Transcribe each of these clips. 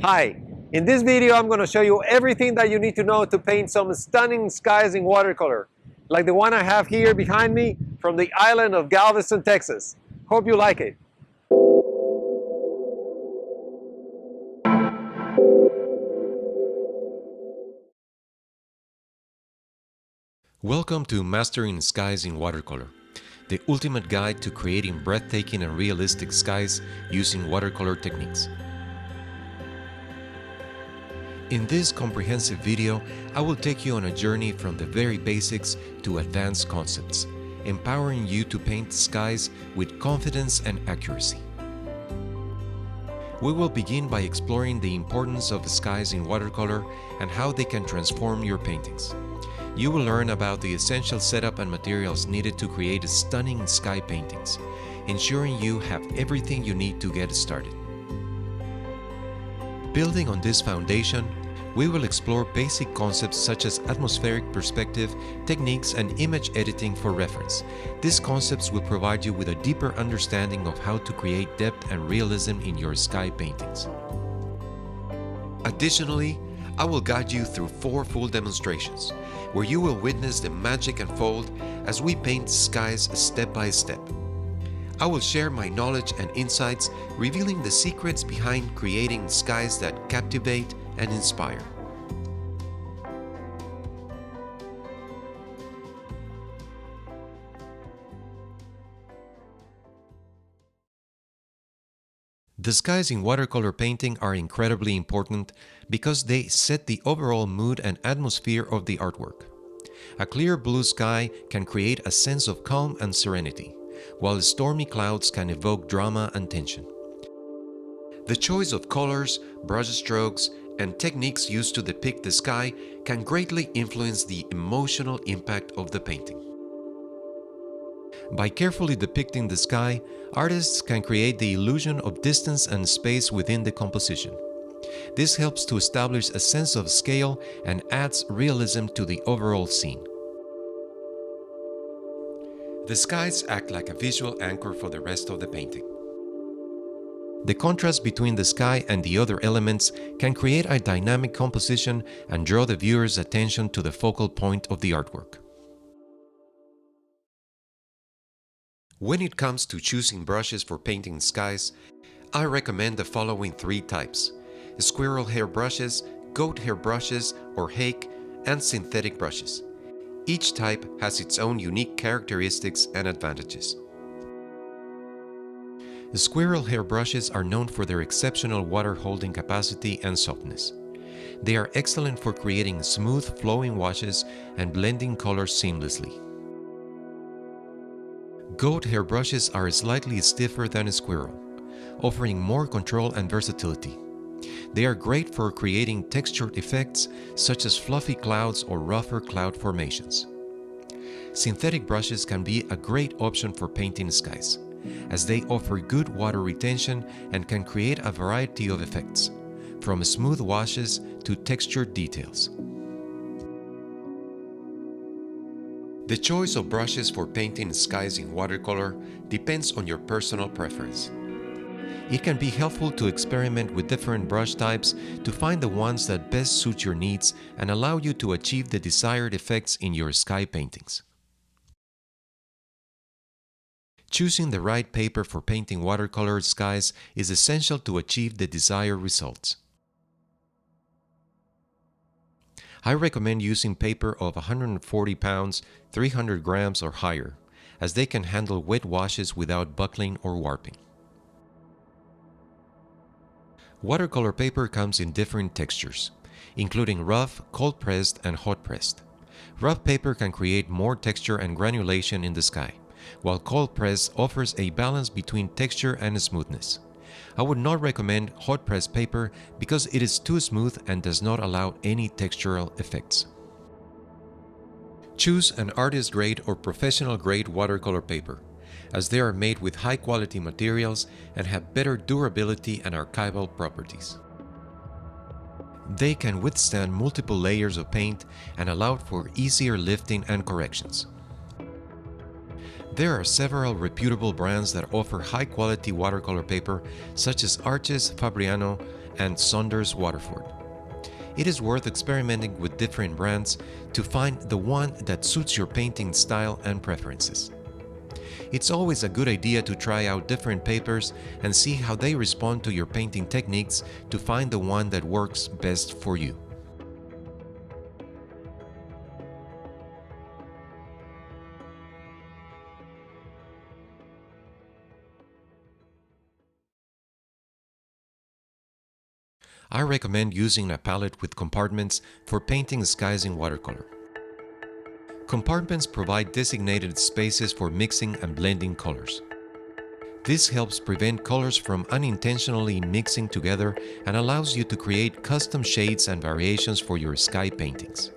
Hi, in this video I'm going to show you everything that you need to know to paint some stunning skies in watercolor, like the one I have here behind me from the island of Galveston, Texas. Hope you like it. Welcome to Mastering Skies in Watercolor, the ultimate guide to creating breathtaking and realistic skies using watercolor techniques. In this comprehensive video, I will take you on a journey from the very basics to advanced concepts, empowering you to paint skies with confidence and accuracy. We will begin by exploring the importance of skies in watercolor and how they can transform your paintings. You will learn about the essential setup and materials needed to create stunning sky paintings, ensuring you have everything you need to get started. Building on this foundation, we will explore basic concepts such as atmospheric perspective, techniques, and image editing for reference. These concepts will provide you with a deeper understanding of how to create depth and realism in your sky paintings. Additionally, I will guide you through 4 full demonstrations, where you will witness the magic unfold as we paint skies step by step. I will share my knowledge and insights, revealing the secrets behind creating skies that captivate and inspire. The skies in watercolor painting are incredibly important because they set the overall mood and atmosphere of the artwork. A clear blue sky can create a sense of calm and serenity, while stormy clouds can evoke drama and tension. The choice of colors, brush strokes, and techniques used to depict the sky can greatly influence the emotional impact of the painting. By carefully depicting the sky, artists can create the illusion of distance and space within the composition. This helps to establish a sense of scale and adds realism to the overall scene. The skies act like a visual anchor for the rest of the painting. The contrast between the sky and the other elements can create a dynamic composition and draw the viewer's attention to the focal point of the artwork. When it comes to choosing brushes for painting skies, I recommend the following 3 types: squirrel hair brushes, goat hair brushes or hake, and synthetic brushes. Each type has its own unique characteristics and advantages. The squirrel hair brushes are known for their exceptional water holding capacity and softness. They are excellent for creating smooth flowing washes and blending colors seamlessly. Goat hair brushes are slightly stiffer than a squirrel, offering more control and versatility. They are great for creating textured effects such as fluffy clouds or rougher cloud formations. Synthetic brushes can be a great option for painting skies, as they offer good water retention and can create a variety of effects, from smooth washes to textured details. The choice of brushes for painting skies in watercolor depends on your personal preference. It can be helpful to experiment with different brush types to find the ones that best suit your needs and allow you to achieve the desired effects in your sky paintings. Choosing the right paper for painting watercolored skies is essential to achieve the desired results. I recommend using paper of 140 pounds, 300 grams or higher, as they can handle wet washes without buckling or warping. Watercolor paper comes in different textures, including rough, cold-pressed, and hot-pressed. Rough paper can create more texture and granulation in the sky, while cold-pressed offers a balance between texture and smoothness. I would not recommend hot-pressed paper because it is too smooth and does not allow any textural effects. Choose an artist-grade or professional-grade watercolor paper, as they are made with high-quality materials and have better durability and archival properties. They can withstand multiple layers of paint and allow for easier lifting and corrections. There are several reputable brands that offer high-quality watercolor paper such as Arches, Fabriano, and Saunders Waterford. It is worth experimenting with different brands to find the one that suits your painting style and preferences. It's always a good idea to try out different papers and see how they respond to your painting techniques to find the one that works best for you. I recommend using a palette with compartments for painting skies in watercolor. Compartments provide designated spaces for mixing and blending colors. This helps prevent colors from unintentionally mixing together and allows you to create custom shades and variations for your sky paintings.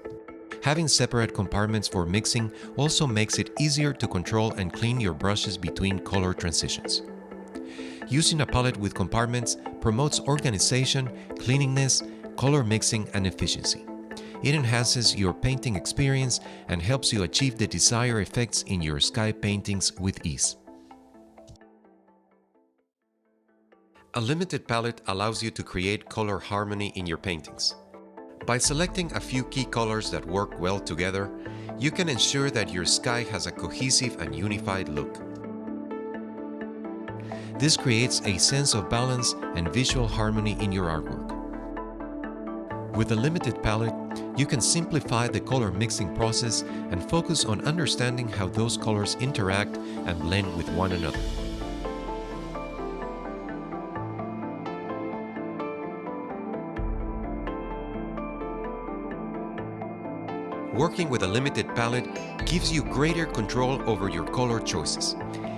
Having separate compartments for mixing also makes it easier to control and clean your brushes between color transitions. Using a palette with compartments promotes organization, cleanliness, color mixing, and efficiency. It enhances your painting experience and helps you achieve the desired effects in your sky paintings with ease. A limited palette allows you to create color harmony in your paintings. By selecting a few key colors that work well together, you can ensure that your sky has a cohesive and unified look. This creates a sense of balance and visual harmony in your artwork. With a limited palette, you can simplify the color mixing process and focus on understanding how those colors interact and blend with one another. Working with a limited palette gives you greater control over your color choices.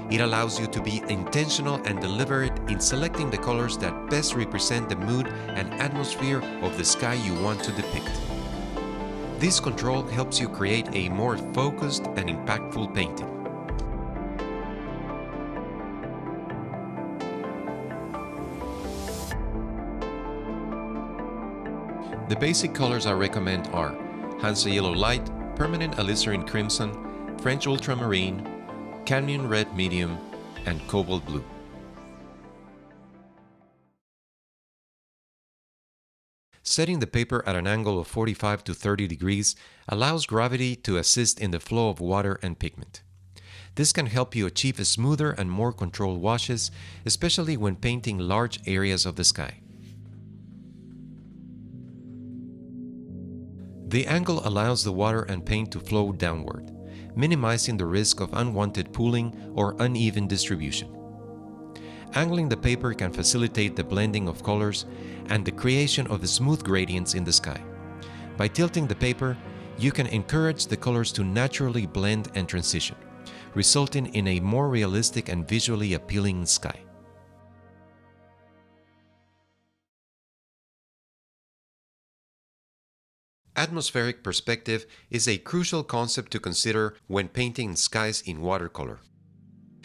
It allows you to be intentional and deliberate in selecting the colors that best represent the mood and atmosphere of the sky you want to depict. This control helps you create a more focused and impactful painting. The basic colors I recommend are Hansa Yellow Light, Permanent Alizarin Crimson, French Ultramarine, Cadmium Red Medium, and Cobalt Blue. Setting the paper at an angle of 45 to 30 degrees allows gravity to assist in the flow of water and pigment. This can help you achieve smoother and more controlled washes, especially when painting large areas of the sky. The angle allows the water and paint to flow downward, minimizing the risk of unwanted pooling or uneven distribution. Angling the paper can facilitate the blending of colors and the creation of smooth gradients in the sky. By tilting the paper, you can encourage the colors to naturally blend and transition, resulting in a more realistic and visually appealing sky. Atmospheric perspective is a crucial concept to consider when painting skies in watercolor.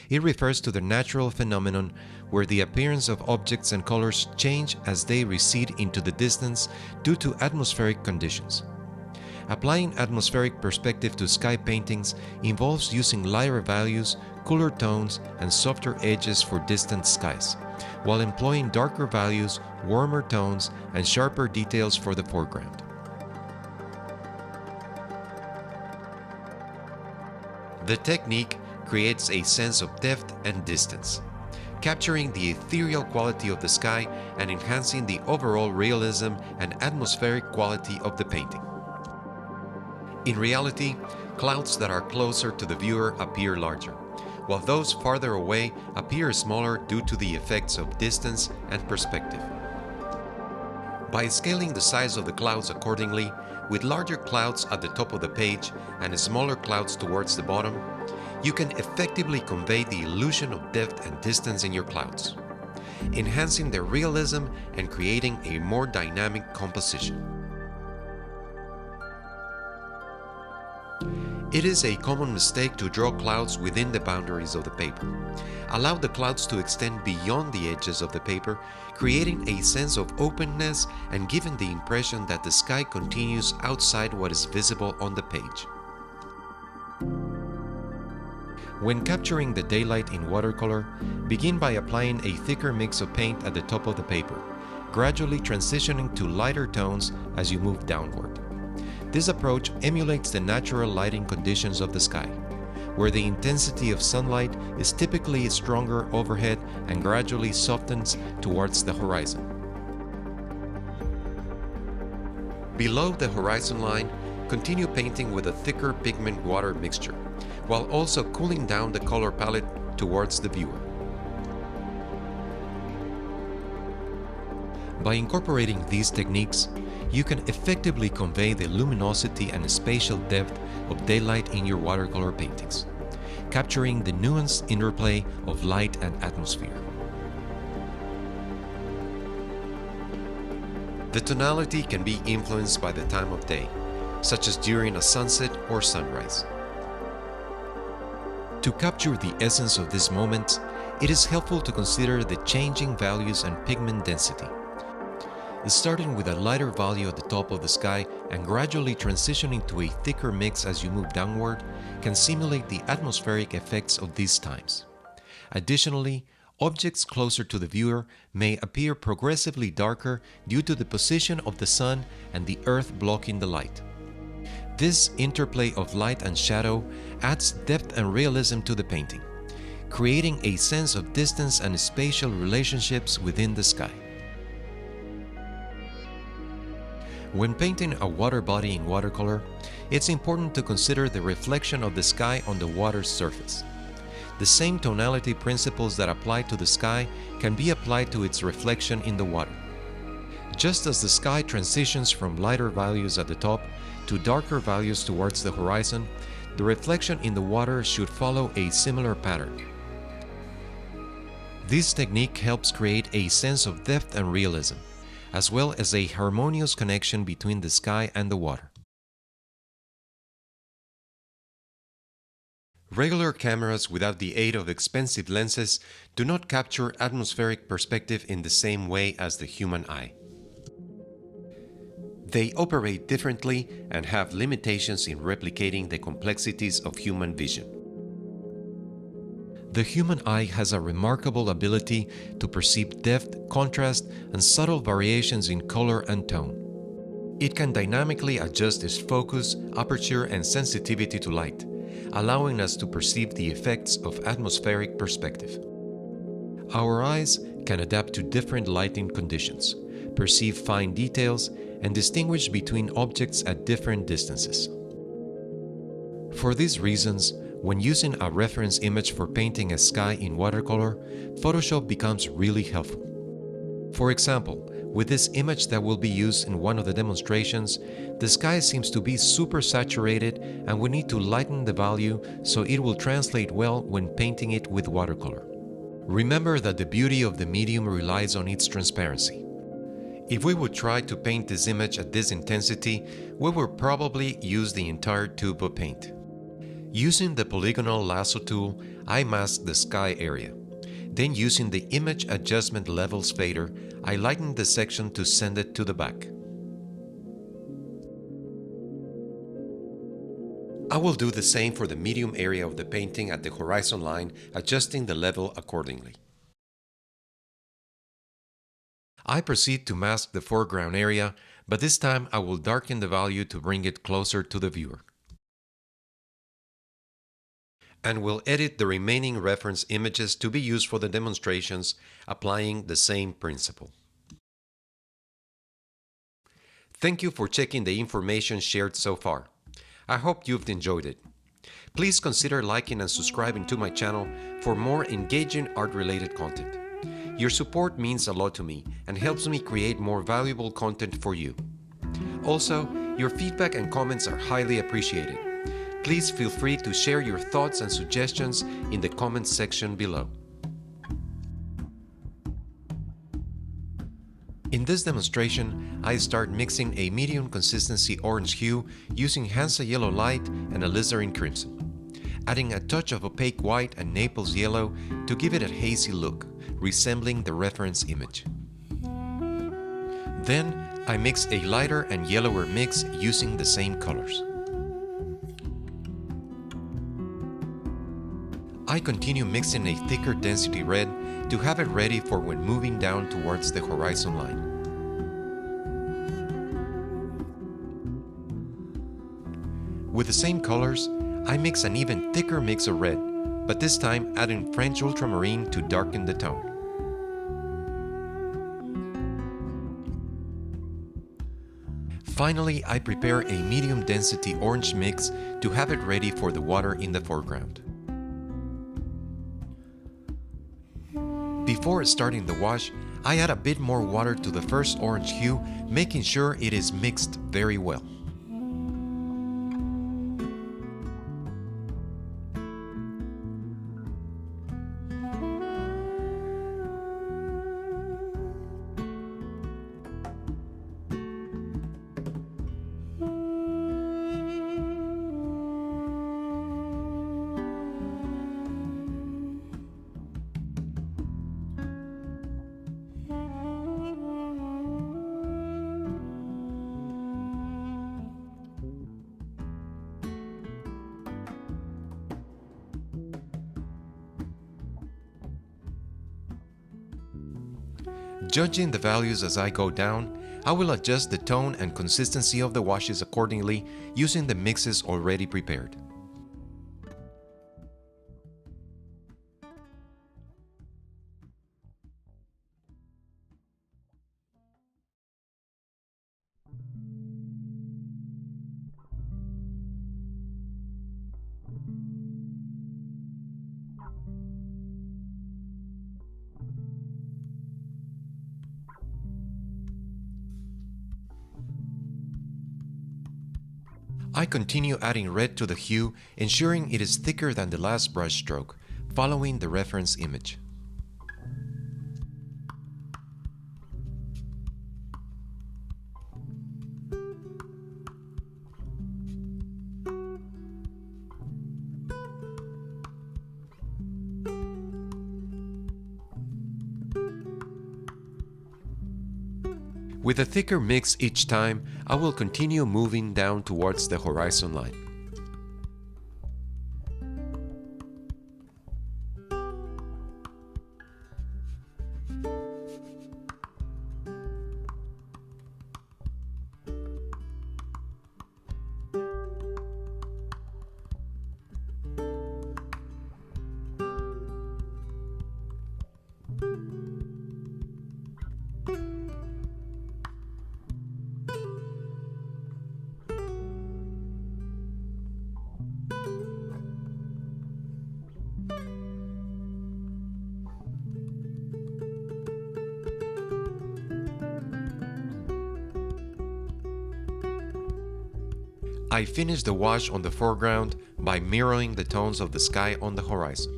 It refers to the natural phenomenon where the appearance of objects and colors change as they recede into the distance due to atmospheric conditions. Applying atmospheric perspective to sky paintings involves using lighter values, cooler tones, and softer edges for distant skies, while employing darker values, warmer tones, and sharper details for the foreground. The technique creates a sense of depth and distance, capturing the ethereal quality of the sky and enhancing the overall realism and atmospheric quality of the painting. In reality, clouds that are closer to the viewer appear larger, while those farther away appear smaller due to the effects of distance and perspective. By scaling the size of the clouds accordingly, with larger clouds at the top of the page and smaller clouds towards the bottom, you can effectively convey the illusion of depth and distance in your clouds, enhancing their realism and creating a more dynamic composition. It is a common mistake to draw clouds within the boundaries of the paper. Allow the clouds to extend beyond the edges of the paper, creating a sense of openness and giving the impression that the sky continues outside what is visible on the page. When capturing the daylight in watercolor, begin by applying a thicker mix of paint at the top of the paper, gradually transitioning to lighter tones as you move downward. This approach emulates the natural lighting conditions of the sky, where the intensity of sunlight is typically stronger overhead and gradually softens towards the horizon. Below the horizon line, continue painting with a thicker pigment water mixture, while also cooling down the color palette towards the viewer. By incorporating these techniques, you can effectively convey the luminosity and spatial depth of daylight in your watercolor paintings, capturing the nuanced interplay of light and atmosphere. The tonality can be influenced by the time of day, such as during a sunset or sunrise. To capture the essence of this moment, it is helpful to consider the changing values and pigment density. Starting with a lighter value at the top of the sky and gradually transitioning to a thicker mix as you move downward can simulate the atmospheric effects of these times. Additionally, objects closer to the viewer may appear progressively darker due to the position of the sun and the earth blocking the light. This interplay of light and shadow adds depth and realism to the painting, creating a sense of distance and spatial relationships within the sky. When painting a water body in watercolor, it's important to consider the reflection of the sky on the water's surface. The same tonality principles that apply to the sky can be applied to its reflection in the water. Just as the sky transitions from lighter values at the top to darker values towards the horizon, the reflection in the water should follow a similar pattern. This technique helps create a sense of depth and realism, as well as a harmonious connection between the sky and the water. Regular cameras without the aid of expensive lenses do not capture atmospheric perspective in the same way as the human eye. They operate differently and have limitations in replicating the complexities of human vision. The human eye has a remarkable ability to perceive depth, contrast, and subtle variations in color and tone. It can dynamically adjust its focus, aperture, and sensitivity to light, allowing us to perceive the effects of atmospheric perspective. Our eyes can adapt to different lighting conditions, perceive fine details, and distinguish between objects at different distances. For these reasons, when using a reference image for painting a sky in watercolor, Photoshop becomes really helpful. For example, with this image that will be used in one of the demonstrations, the sky seems to be super saturated and we need to lighten the value so it will translate well when painting it with watercolor. Remember that the beauty of the medium relies on its transparency. If we would try to paint this image at this intensity, we would probably use the entire tube of paint. Using the polygonal lasso tool, I masked the sky area. Then using the image adjustment levels fader, I lightened the section to send it to the back. I will do the same for the medium area of the painting at the horizon line, adjusting the level accordingly. I proceed to mask the foreground area, but this time I will darken the value to bring it closer to the viewer. And will edit the remaining reference images to be used for the demonstrations, applying the same principle. Thank you for checking the information shared so far. I hope you've enjoyed it. Please consider liking and subscribing to my channel for more engaging art-related content. Your support means a lot to me and helps me create more valuable content for you. Also, your feedback and comments are highly appreciated. Please feel free to share your thoughts and suggestions in the comments section below. In this demonstration, I start mixing a medium consistency orange hue using Hansa yellow light and alizarin crimson, adding a touch of opaque white and Naples yellow to give it a hazy look, resembling the reference image. Then, I mix a lighter and yellower mix using the same colors. I continue mixing a thicker density red to have it ready for when moving down towards the horizon line. With the same colors, I mix an even thicker mix of red, but this time adding French ultramarine to darken the tone. Finally, I prepare a medium density orange mix to have it ready for the water in the foreground. Before starting the wash, I add a bit more water to the first orange hue, making sure it is mixed very well. Judging the values as I go down, I will adjust the tone and consistency of the washes accordingly using the mixes already prepared. I continue adding red to the hue, ensuring it is thicker than the last brush stroke, following the reference image. With a thicker mix each time, I will continue moving down towards the horizon line. I finish the wash on the foreground by mirroring the tones of the sky on the horizon.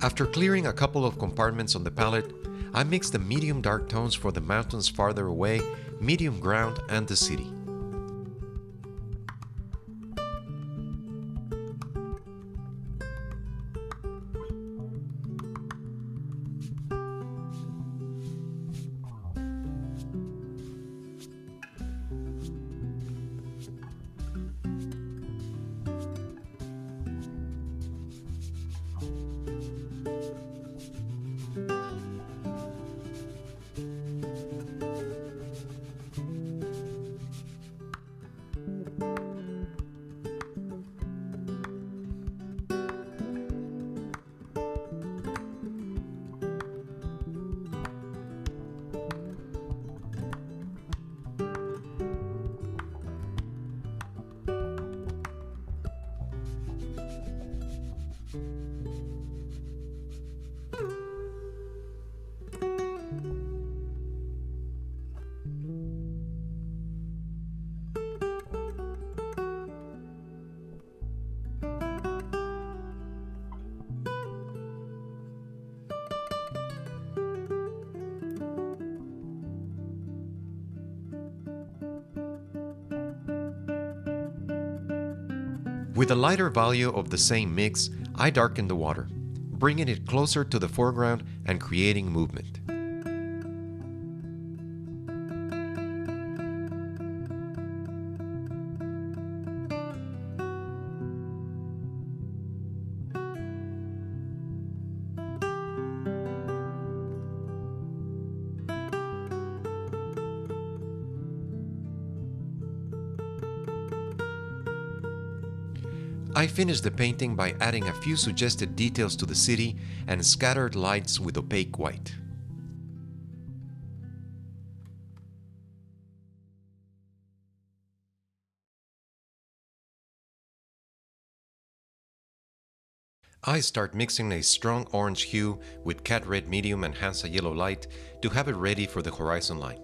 After clearing a couple of compartments on the palette, I mix the medium dark tones for the mountains farther away, medium ground, and the city. With a lighter value of the same mix, I darken the water, bringing it closer to the foreground and creating movement. I finished the painting by adding a few suggested details to the city and scattered lights with opaque white. I start mixing a strong orange hue with cat red medium and Hansa yellow light to have it ready for the horizon line.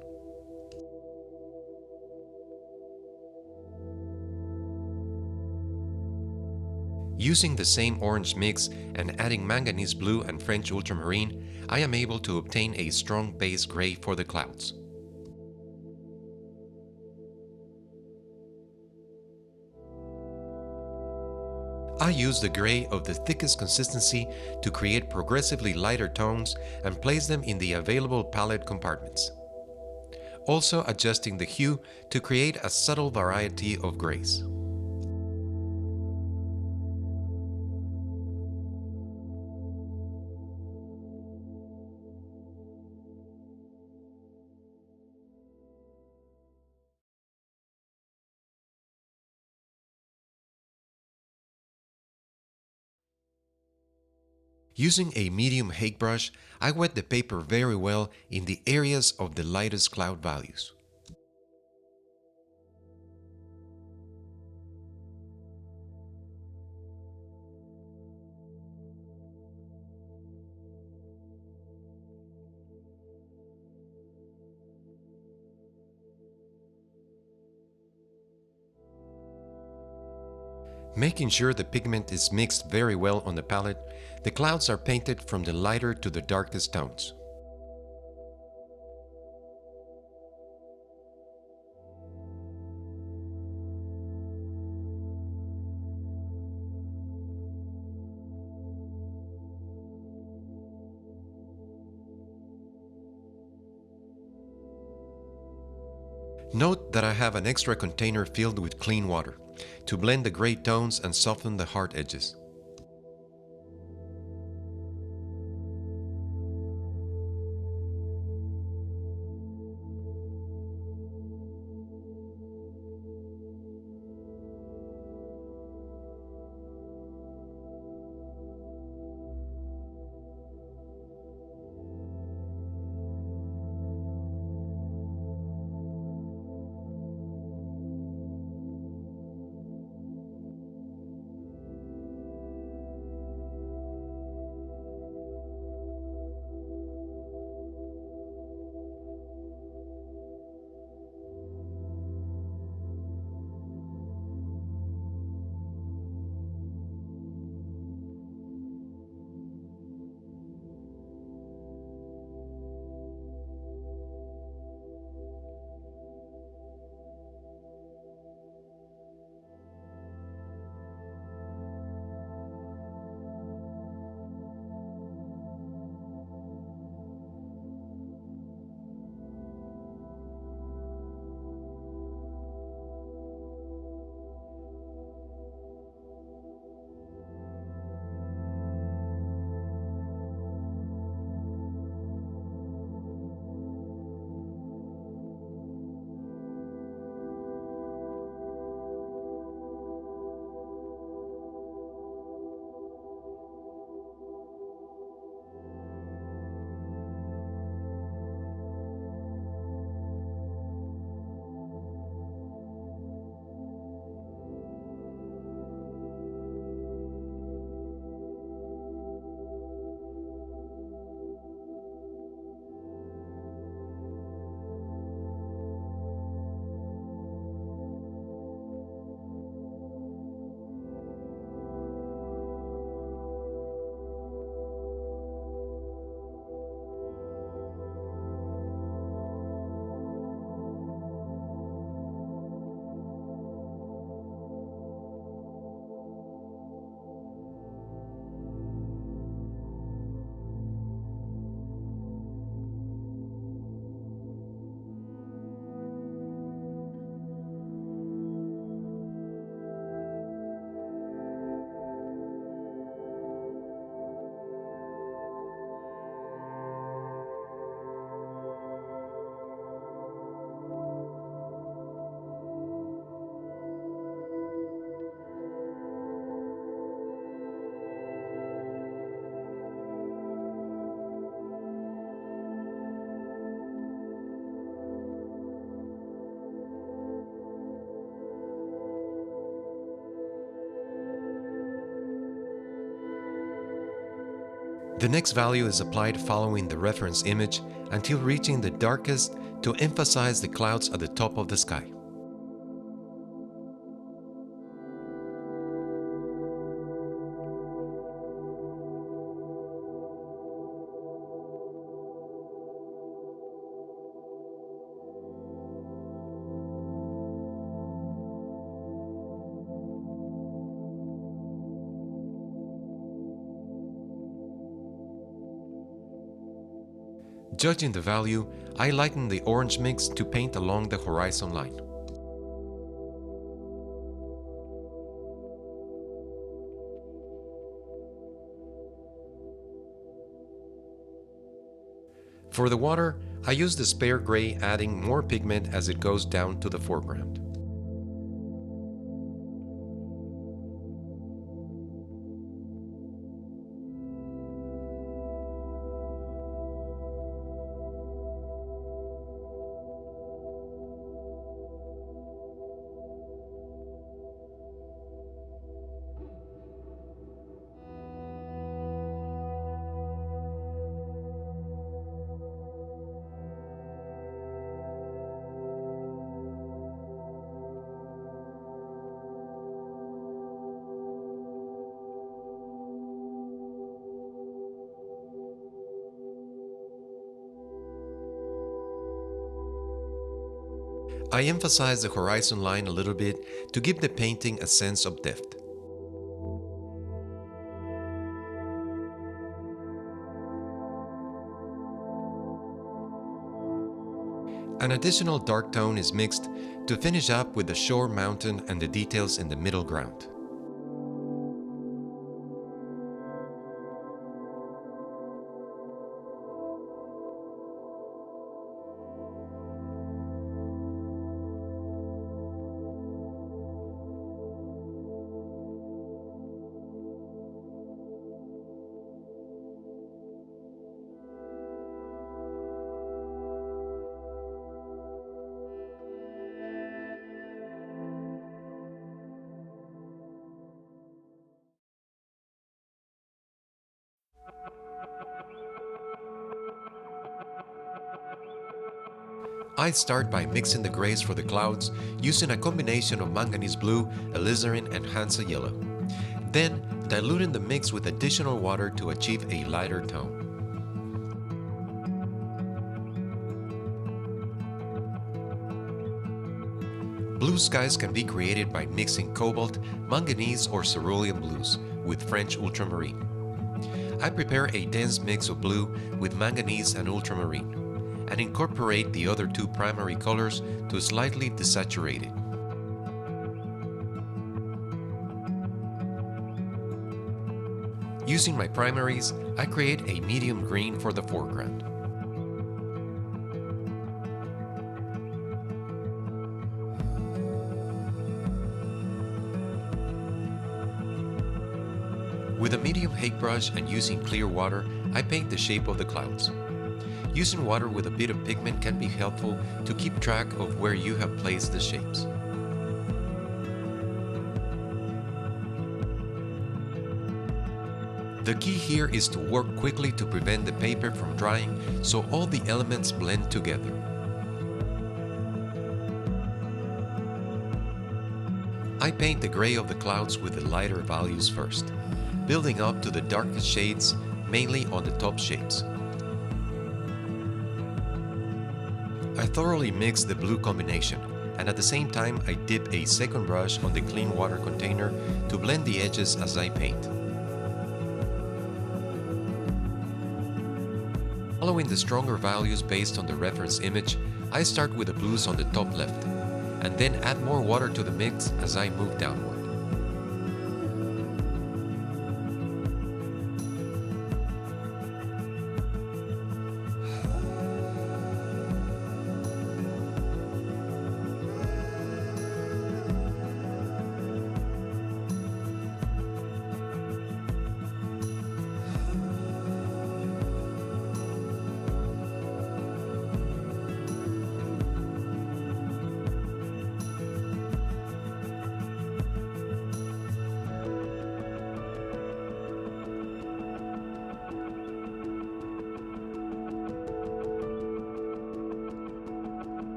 Using the same orange mix and adding manganese blue and French ultramarine, I am able to obtain a strong base gray for the clouds. I use the gray of the thickest consistency to create progressively lighter tones and place them in the available palette compartments. Also adjusting the hue to create a subtle variety of grays. Using a medium Hake brush, I wet the paper very well in the areas of the lightest cloud values. Making sure the pigment is mixed very well on the palette, the clouds are painted from the lighter to the darkest tones. Note that I have an extra container filled with clean water to blend the gray tones and soften the hard edges. The next value is applied following the reference image until reaching the darkest to emphasize the clouds at the top of the sky. Judging the value, I lighten the orange mix to paint along the horizon line. For the water, I use the spare gray, adding more pigment as it goes down to the foreground. I emphasize the horizon line a little bit to give the painting a sense of depth. An additional dark tone is mixed to finish up with the shore mountain and the details in the middle ground. I start by mixing the grays for the clouds using a combination of manganese blue, alizarin, and Hansa yellow. Then, diluting the mix with additional water to achieve a lighter tone. Blue skies can be created by mixing cobalt, manganese, or cerulean blues with French ultramarine. I prepare a dense mix of blue with manganese and ultramarine, and incorporate the other two primary colors to slightly desaturate it. Using my primaries, I create a medium green for the foreground. With a medium hake brush and using clear water, I paint the shape of the clouds. Using water with a bit of pigment can be helpful to keep track of where you have placed the shapes. The key here is to work quickly to prevent the paper from drying so all the elements blend together. I paint the gray of the clouds with the lighter values first, building up to the darkest shades, mainly on the top shapes. I thoroughly mix the blue combination, and at the same time I dip a second brush on the clean water container to blend the edges as I paint. Following the stronger values based on the reference image, I start with the blues on the top left, and then add more water to the mix as I move downward.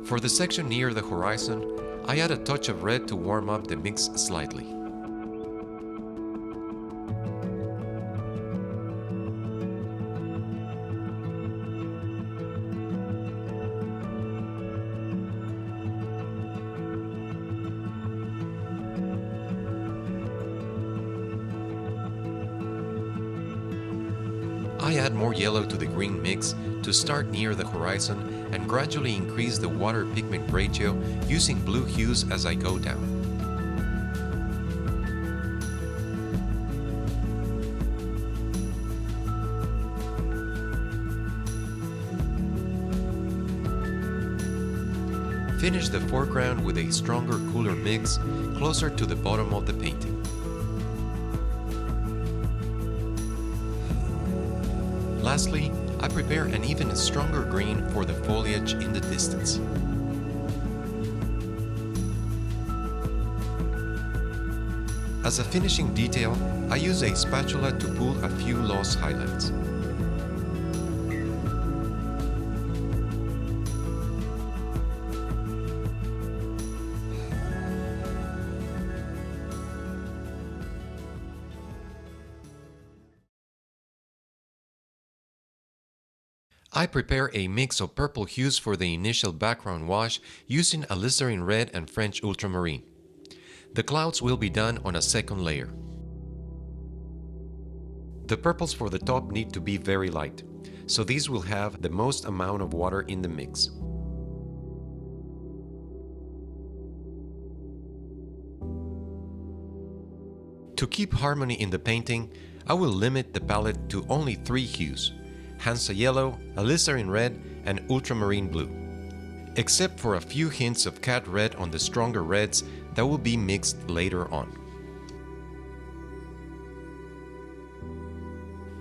For the section near the horizon, I add a touch of red to warm up the mix slightly. I add more yellow to the green mix to start near the horizon and gradually increase the water pigment ratio using blue hues as I go down. Finish the foreground with a stronger, cooler mix closer to the bottom of the painting. Lastly, I prepare an even stronger green for the foliage in the distance. As a finishing detail, I use a spatula to pull a few lost highlights. I prepare a mix of purple hues for the initial background wash using alizarin red and French ultramarine. The clouds will be done on a second layer. The purples for the top need to be very light, so these will have the most amount of water in the mix. To keep harmony in the painting, I will limit the palette to only 3 hues: Hansa yellow, alizarin red, and ultramarine blue, except for a few hints of cat red on the stronger reds that will be mixed later on.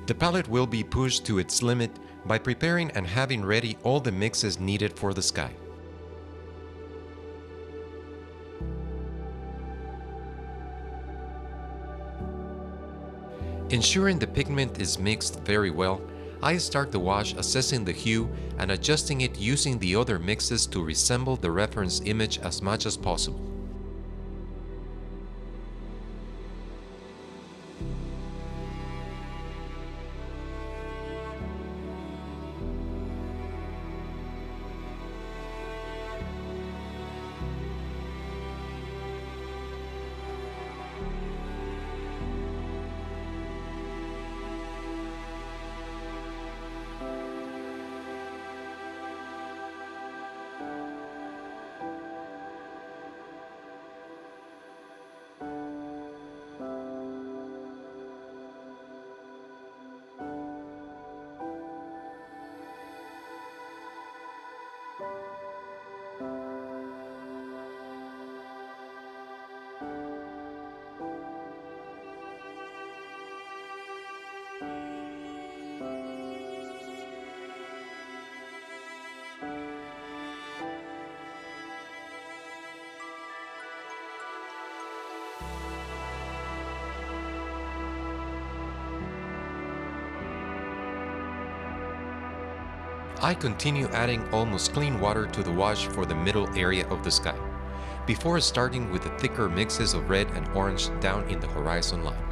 The palette will be pushed to its limit by preparing and having ready all the mixes needed for the sky. Ensuring the pigment is mixed very well, I start the wash assessing the hue and adjusting it using the other mixes to resemble the reference image as much as possible. I continue adding almost clean water to the wash for the middle area of the sky, before starting with the thicker mixes of red and orange down in the horizon line.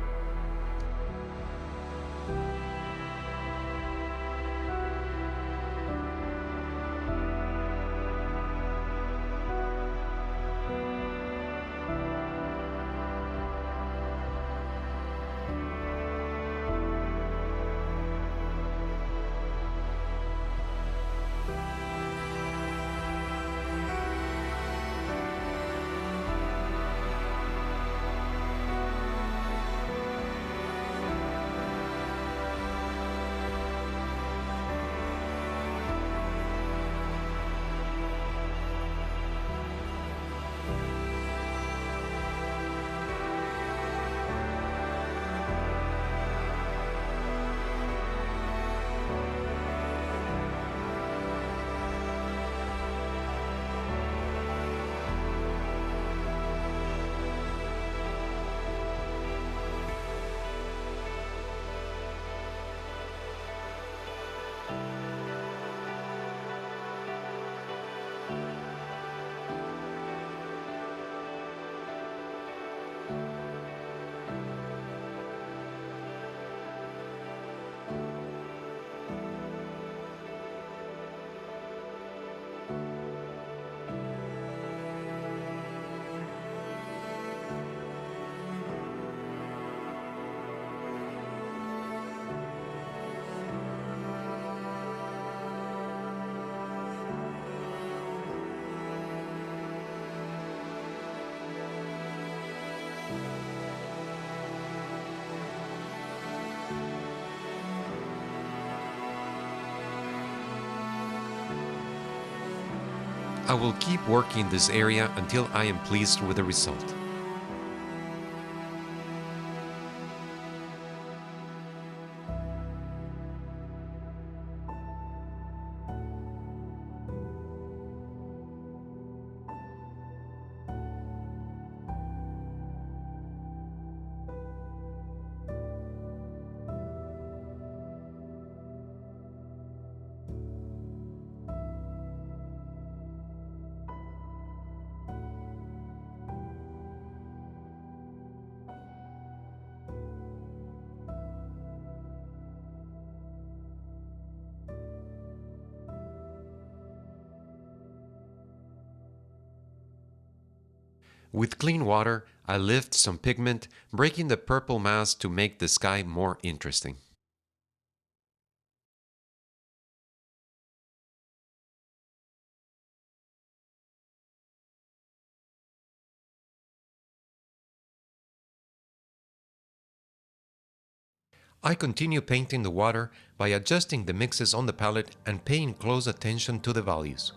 I will keep working this area until I am pleased with the result. With clean water, I lift some pigment, breaking the purple mass to make the sky more interesting. I continue painting the water by adjusting the mixes on the palette and paying close attention to the values.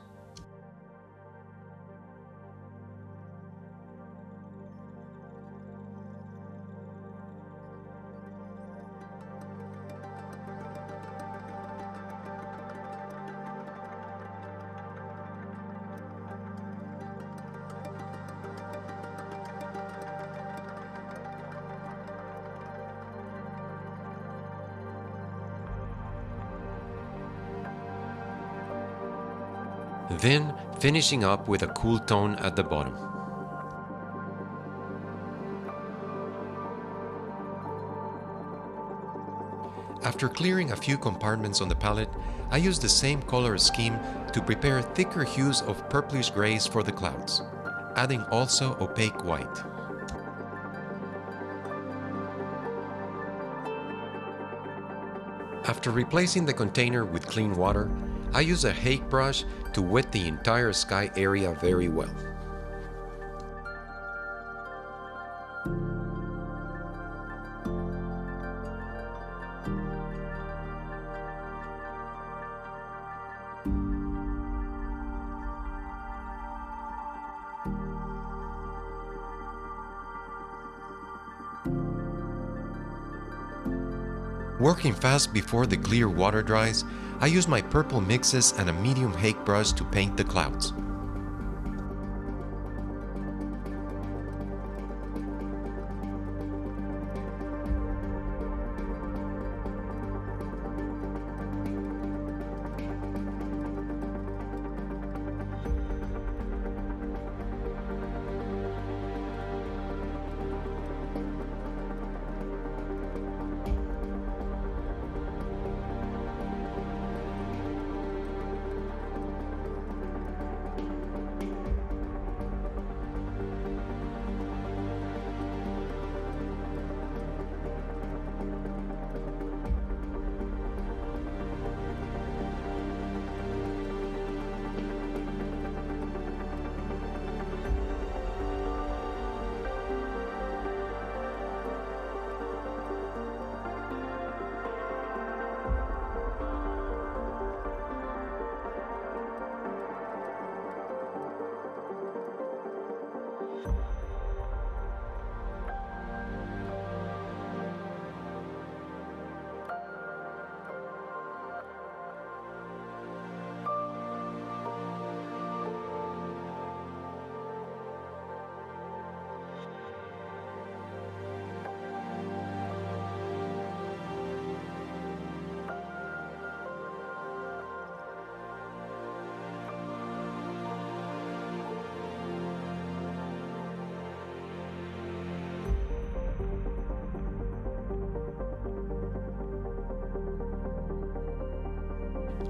Then finishing up with a cool tone at the bottom. After clearing a few compartments on the palette, I use the same color scheme to prepare thicker hues of purplish grays for the clouds, adding also opaque white. After replacing the container with clean water, I use a Hazy brush to wet the entire sky area very well. Working fast before the clear water dries, I use my purple mixes and a medium Hazy brush to paint the clouds.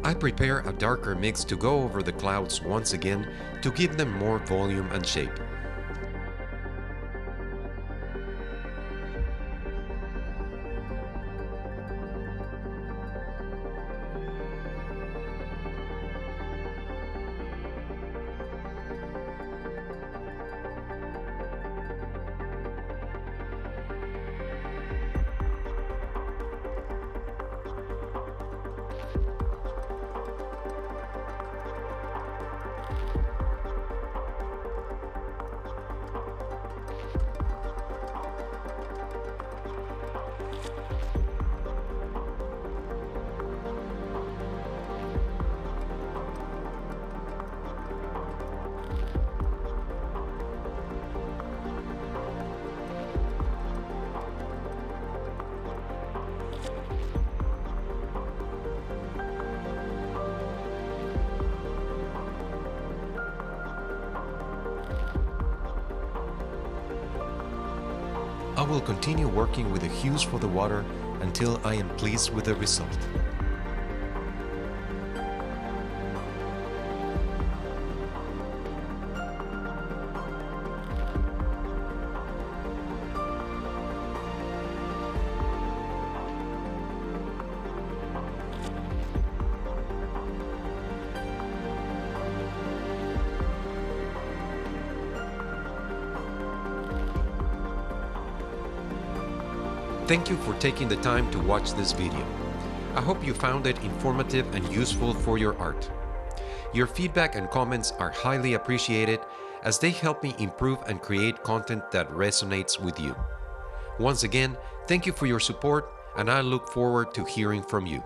I prepare a darker mix to go over the clouds once again to give them more volume and shape. I will continue working with the hues for the water until I am pleased with the result. Thank you for taking the time to watch this video. I hope you found it informative and useful for your art. Your feedback and comments are highly appreciated as they help me improve and create content that resonates with you. Once again, thank you for your support, and I look forward to hearing from you.